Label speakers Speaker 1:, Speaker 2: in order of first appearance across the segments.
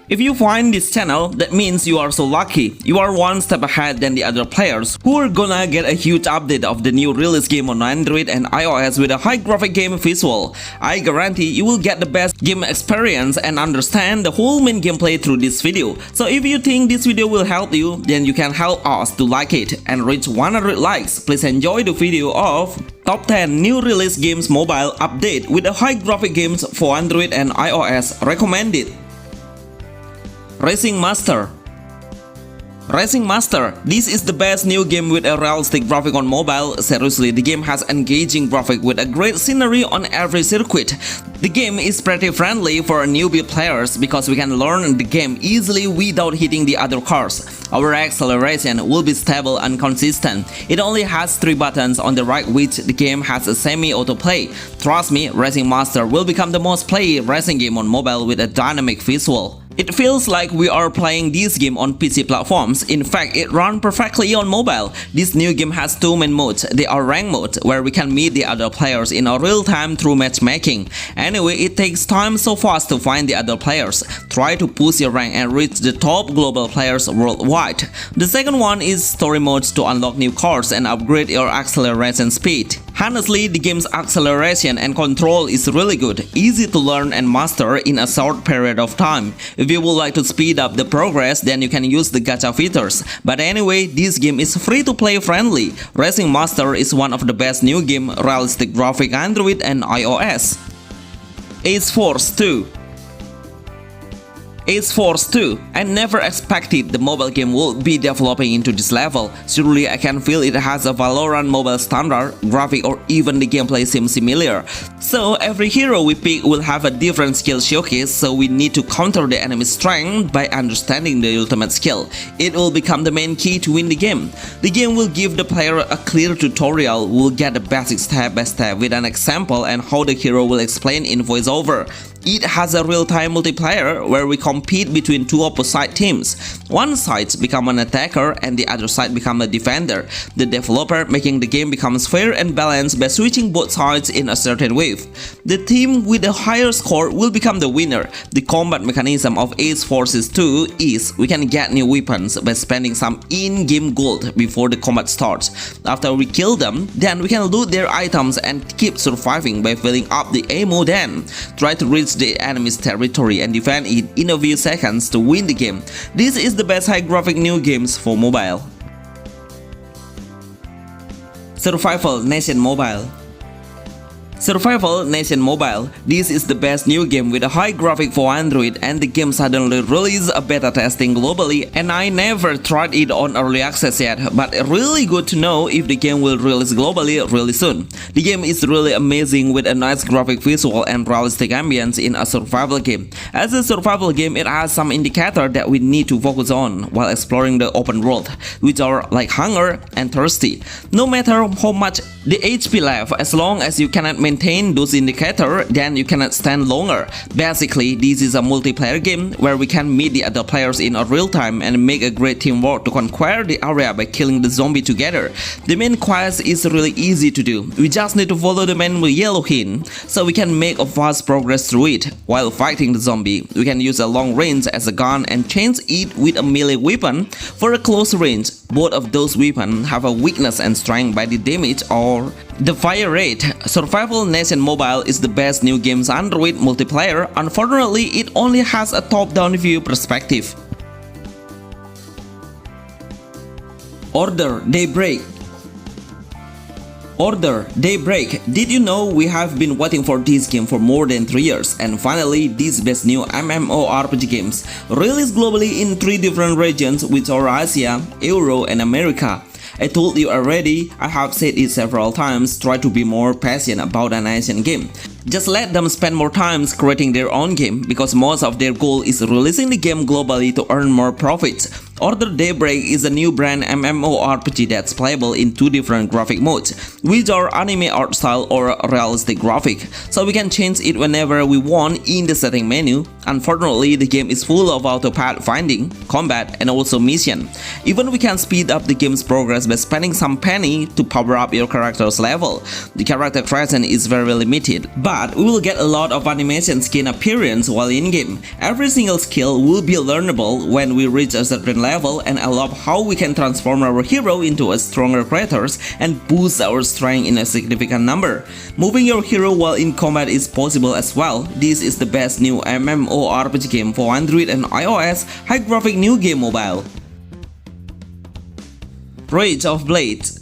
Speaker 1: If you find this channel, that means you are so lucky. You are one step ahead than the other players who are gonna get a huge update of the new release game on Android and iOS with a high graphic game visual. I guarantee you will get the best game experience and understand the whole main gameplay through this video. So if you think this video will help you, then you can help us to like it and reach 100 likes. Please enjoy the video of Top 10 New Release Games Mobile Update with a high graphic games for Android and iOS recommended. Racing Master. This is the best new game with a realistic graphic on mobile. Seriously, the game has engaging graphic with a great scenery on every circuit. The game is pretty friendly for newbie players because we can learn the game easily without hitting the other cars. Our acceleration will be stable and consistent. It only has 3 buttons on the right, which the game has a semi-autoplay. Trust me, Racing Master will become the most played racing game on mobile with a dynamic visual. It feels like we are playing this game on PC platforms. In fact, it runs perfectly on mobile. This new game has 2 main modes. They are rank mode, where we can meet the other players in a real time through matchmaking. Anyway, it takes time so fast to find the other players. Try to push your rank and reach the top global players worldwide. The second one is story modes to unlock new cars and upgrade your acceleration speed. Honestly, the game's acceleration and control is really good, easy to learn and master in a short period of time. If you would like to speed up the progress, then you can use the gacha features. But anyway, this game is free to play friendly. Racing Master is one of the best new game, realistic graphic Android and iOS. Ace Force 2. Ace Force 2. I never expected the mobile game would be developing into this level. Surely I can feel it has a Valorant mobile standard, graphic, or even the gameplay seems similar. So every hero we pick will have a different skill showcase, so we need to counter the enemy's strength by understanding the ultimate skill. It will become the main key to win the game. The game will give the player a clear tutorial, will get the basic step by step with an example and how the hero will explain in voiceover. It has a real-time multiplayer where we compete between 2 opposite teams. One side becomes an attacker and the other side becomes a defender. The developer making the game becomes fair and balanced by switching both sides in a certain way. The team with the higher score will become the winner. The combat mechanism of Ace Forces 2 is we can get new weapons by spending some in-game gold before the combat starts. After we kill them, then we can loot their items and keep surviving by filling up the ammo. Then try to reach the enemy's territory and defend it in a few seconds to win the game. This is the best high graphic new games for mobile. Survival Nation Mobile. Survival Nation Mobile. This is the best new game with a high graphic for Android, and the game suddenly released a beta testing globally, and I never tried it on early access yet, but really good to know if the game will release globally really soon. The game is really amazing with a nice graphic visual and realistic ambience in a survival game. As a survival game, it has some indicator that we need to focus on while exploring the open world, which are like hunger and thirsty. No matter how much the HP left, as long as you cannot maintain those indicators, then you cannot stand longer. Basically, this is a multiplayer game where we can meet the other players in a real time and make a great teamwork to conquer the area by killing the zombie together. The main quest is really easy to do. We just need to follow the man with yellow hint, so we can make a fast progress through it. While fighting the zombie, we can use a long range as a gun and change it with a melee weapon for a close range. Both of those weapons have a weakness and strength by the damage or the fire rate. Survival Nation Mobile is the best new game's Android multiplayer. Unfortunately, it only has a top-down view perspective. Order Daybreak. Daybreak. Did you know we have been waiting for this game for more than 3 years, and finally this best new MMORPG games released globally in 3 different regions, which are Asia, Europe, and America. I told you already, I have said it several times, try to be more passionate about an Asian game. Just let them spend more time creating their own game, because most of their goal is releasing the game globally to earn more profits. Order Daybreak is a new brand MMORPG that's playable in two different graphic modes, which are anime art style or realistic graphic, so we can change it whenever we want in the setting menu. Unfortunately, the game is full of auto path finding, combat, and also mission. Even we can speed up the game's progress by spending some penny to power up your character's level. The character creation is very limited, but we will get a lot of animation skin appearance while in-game. Every single skill will be learnable when we reach a certain level, and I love how we can transform our hero into a stronger creators and boost our strength in a significant number. Moving your hero while in combat is possible as well. This is the best new MMORPG game for Android and iOS, high graphic new game mobile. Rage of Blades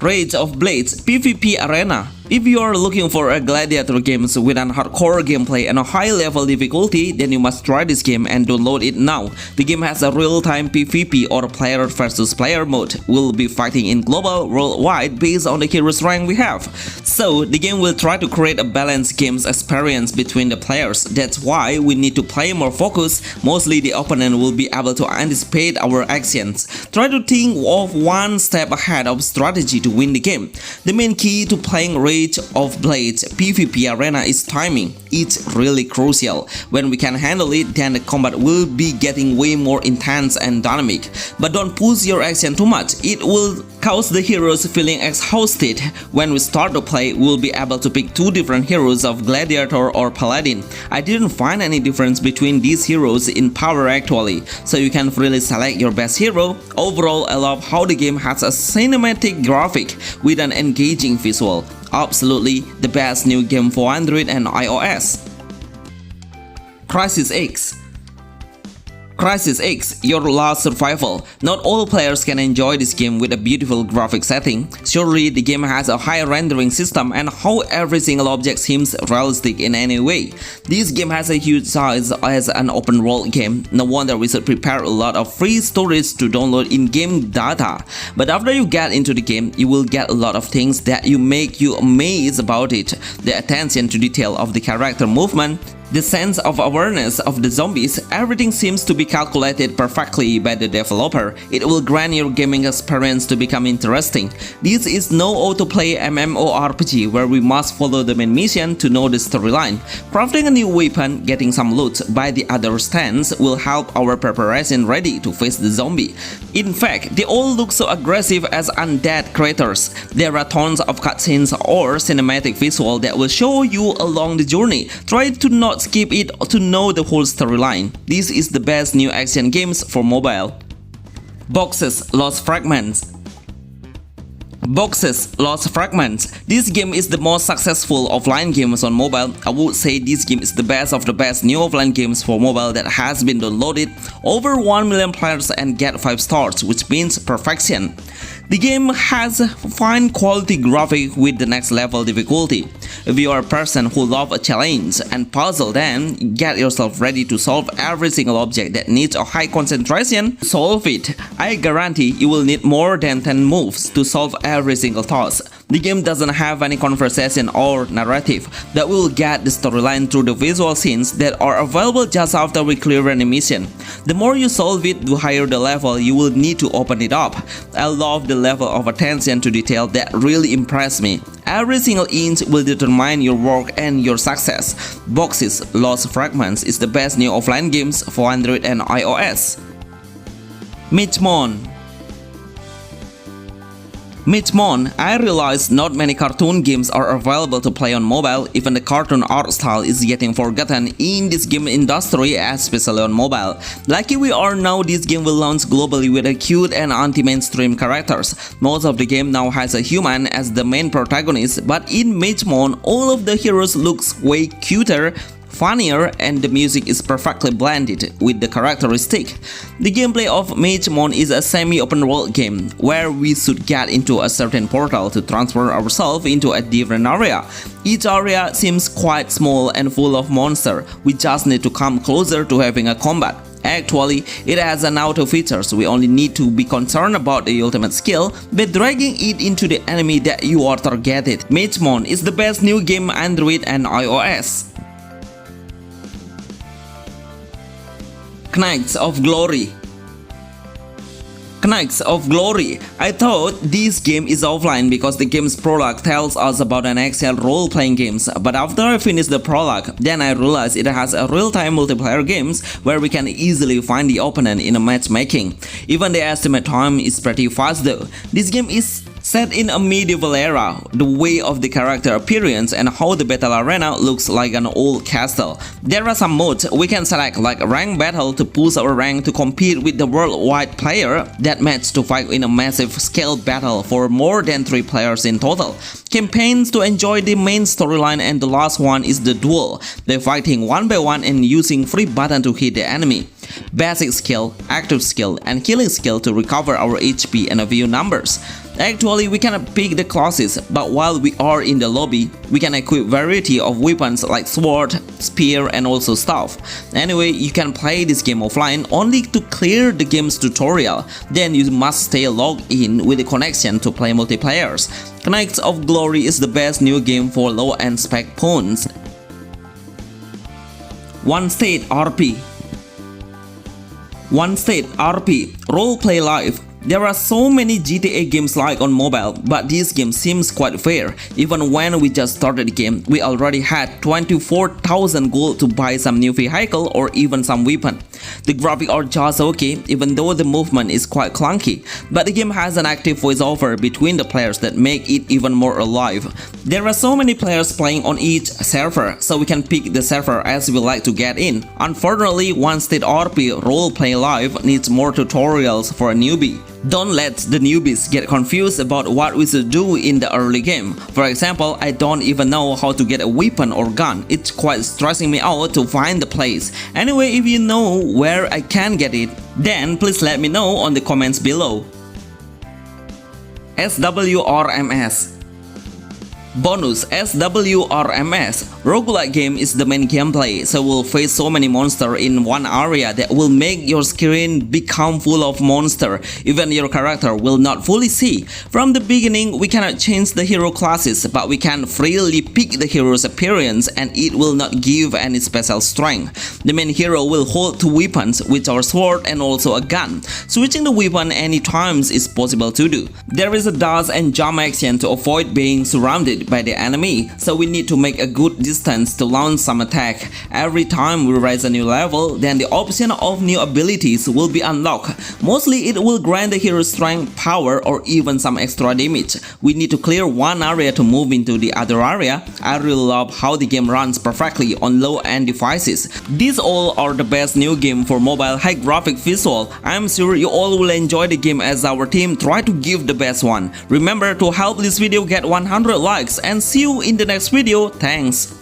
Speaker 1: PvP Arena. If you are looking for a gladiator games with an hardcore gameplay and a high level difficulty, then you must try this game and download it now. The game has a real-time PvP or player versus player mode. We'll be fighting in global worldwide based on the hero's rank we have. So the game will try to create a balanced games experience between the players. That's why we need to play more focused. Mostly the opponent will be able to anticipate our actions. Try to think of one step ahead of strategy to win the game. The main key to playing Rage of Blades PvP Arena is timing. It's really crucial. When we can handle it, then the combat will be getting way more intense and dynamic. But don't push your action too much. It will cause the heroes feeling exhausted. When we start to play, we'll be able to pick two different heroes of Gladiator or Paladin. I didn't find any difference between these heroes in power actually, so you can really select your best hero. Overall, I love how the game has a cinematic graphic with an engaging visual. Absolutely the best new game for Android and iOS. Crisis X, your last survival. Not all players can enjoy this game with a beautiful graphic setting. Surely the game has a high rendering system and how every single object seems realistic in any way. This game has a huge size as an open world game. No wonder we should prepare a lot of free storage to download in-game data. But after you get into the game, you will get a lot of things that make you amazed about it. The attention to detail of the character movement, the sense of awareness of the zombies, everything seems to be calculated perfectly by the developer. It will grant your gaming experience to become interesting. This is no autoplay MMORPG where we must follow the main mission to know the storyline. Crafting a new weapon, getting some loot by the other stands will help our preparation ready to face the zombie. In fact, they all look so aggressive as undead creatures. There are tons of cutscenes or cinematic visual that will show you along the journey. Try to not skip it to know the whole storyline. This is the best new action games for mobile. Boxes Lost Fragments. This game is the most successful offline games on mobile. I would say this game is the best of the best new offline games for mobile that has been downloaded. Over 1 million players and get 5 stars, which means perfection. The game has fine quality graphic with the next level difficulty. If you are a person who loves a challenge and puzzle, then get yourself ready to solve every single object that needs a high concentration. Solve it. I guarantee you will need more than 10 moves to solve every single task. The game doesn't have any conversation or narrative, that we will get the storyline through the visual scenes that are available just after we clear any mission. The more you solve it, the higher the level you will need to open it up. I love the level of attention to detail that really impressed me. Every single inch will determine your work and your success. Boxes Lost Fragments is the best new offline games for Android and iOS. mmon. I realize not many cartoon games are available to play on mobile. Even the cartoon art style is getting forgotten in this game industry, especially on mobile. Lucky we are now, this game will launch globally with a cute and anti-mainstream characters. Most of the game now has a human as the main protagonist, but in mmon, all of the heroes looks way cuter, funnier, and the music is perfectly blended with the characteristic. The gameplay of mmon is a semi-open world game where we should get into a certain portal to transfer ourselves into a different area. Each area seems quite small and full of monsters. We just need to come closer to having a combat. Actually, it has an auto feature, so we only need to be concerned about the ultimate skill by dragging it into the enemy that you are targeted. mmon is the best new game Android and iOS. Knights of Glory. Knights of Glory. I thought this game is offline because the game's prologue tells us about an actual role-playing games, but after I finished the prologue, then I realized it has a real-time multiplayer games where we can easily find the opponent in a matchmaking. Even the estimate time is pretty fast though. This game is set in a medieval era. The way of the character appearance and how the battle arena looks like an old castle. There are some modes we can select like rank battle to push our rank to compete with the worldwide player, that match to fight in a massive scale battle for more than 3 players in total. Campaigns to enjoy the main storyline, and the last one is the duel. They're fighting one by one and using free button to hit the enemy. Basic skill, active skill, and killing skill to recover our HP and a few numbers. Actually, we cannot pick the classes, but while we are in the lobby, we can equip variety of weapons like sword, spear, and also staff. Anyway, you can play this game offline only to clear the game's tutorial. Then you must stay logged in with a connection to play multiplayers. Knights of Glory is the best new game for low-end spec phones. One State RP. One State RP, Roleplay Live. There are so many GTA games like on mobile, but this game seems quite fair. Even when we just started the game, we already had 24,000 gold to buy some new vehicle or even some weapon. The graphics are just okay, even though the movement is quite clunky, but the game has an active voiceover between the players that make it even more alive. There are so many players playing on each server, so we can pick the server as we like to get in. Unfortunately, One State RP Roleplay Live needs more tutorials for a newbie. Don't let the newbies get confused about what we should do in the early game. For example, I don't even know how to get a weapon or gun. It's quite stressing me out to find the place. Anyway, if you know where I can get it, then please let me know on the comments below. SWRMS Bonus. SWRMS roguelike game is the main gameplay, so we'll face so many monsters in one area that will make your screen become full of monsters. Even your character will not fully see. From the beginning, we cannot change the hero classes, but we can freely pick the hero's appearance and it will not give any special strength. The main hero will hold 2 weapons, which are sword and also a gun. Switching the weapon any times is possible to do. There is a dash and jump action to avoid being surrounded by the enemy, so we need to make a good distance to launch some attack. Every time we raise a new level, then the option of new abilities will be unlocked. Mostly it will grant the hero strength, power, or even some extra damage. We need to clear one area to move into the other area. I really love how the game runs perfectly on low-end devices. These all are the best new game for mobile high graphic visual. I'm sure you all will enjoy the game as our team try to give the best one. Remember to help this video get 100 likes, and see you in the next video. Thanks.